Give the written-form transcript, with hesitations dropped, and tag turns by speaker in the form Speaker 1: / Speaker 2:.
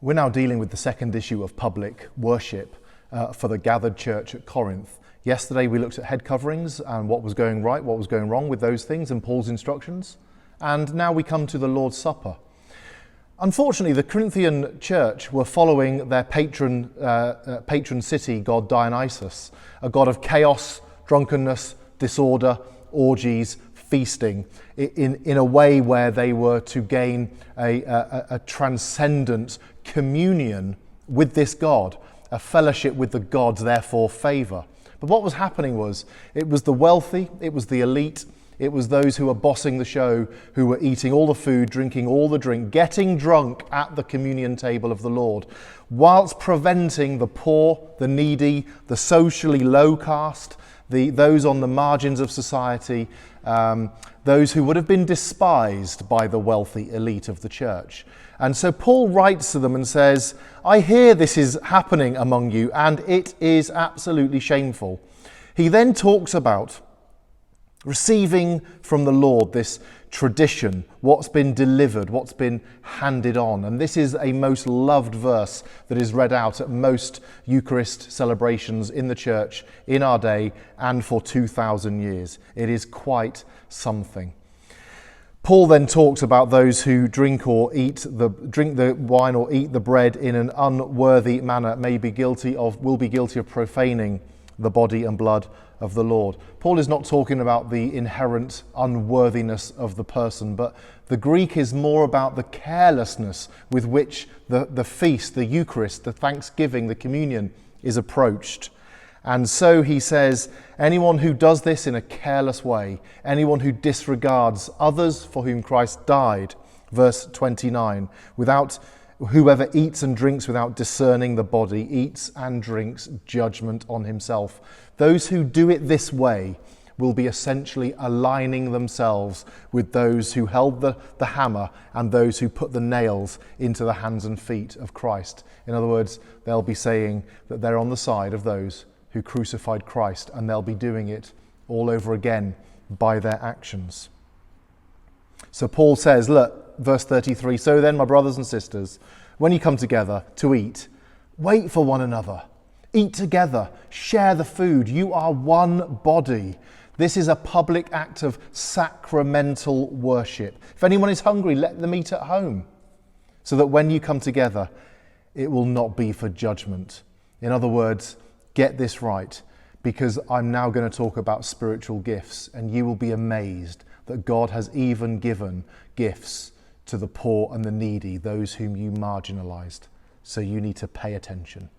Speaker 1: We're now dealing with the second issue of public worship for the gathered church at Corinth. Yesterday we looked at head coverings and what was going right, what was going wrong with those things and Paul's instructions. And now we come to the Lord's Supper. Unfortunately, the Corinthian church were following their patron city god Dionysus, a god of chaos, drunkenness, disorder, orgies, feasting, in a way where they were to gain a transcendent communion with this god, a fellowship with the gods, therefore favour. But what was happening was, it was the wealthy, it was the elite, it was those who were bossing the show, who were eating all the food, drinking all the drink, getting drunk at the communion table of the Lord, whilst preventing the poor, the needy, the socially low caste, those on the margins of society, those who would have been despised by the wealthy elite of the church. And so Paul writes to them and says, I hear this is happening among you, and it is absolutely shameful. He then talks about receiving from the Lord this tradition, what's been delivered, what's been handed on. And this is a most loved verse that is read out at most Eucharist celebrations in the church in our day and for 2,000 years. It is quite something. Paul then talks about those who drink the wine or eat the bread in an unworthy manner, will be guilty of profaning the body and blood of the Lord. Paul is not talking about the inherent unworthiness of the person, but the Greek is more about the carelessness with which the feast, the Eucharist, the Thanksgiving, the communion is approached. And so he says, anyone who does this in a careless way, anyone who disregards others for whom Christ died, verse 29, whoever eats and drinks without discerning the body eats and drinks judgment on himself. Those who do it this way will be essentially aligning themselves with those who held the hammer and those who put the nails into the hands and feet of Christ. In other words, they'll be saying that they're on the side of those who crucified Christ, and they'll be doing it all over again by their actions. So Paul says, look, verse 33, so then, my brothers and sisters, when you come together to eat, wait for one another. Eat together, share the food. You are one body. This is a public act of sacramental worship. If anyone is hungry, let them eat at home, so that when you come together, it will not be for judgment. In other words, get this right, because I'm now going to talk about spiritual gifts, and you will be amazed that God has even given gifts to the poor and the needy, those whom you marginalized. So you need to pay attention.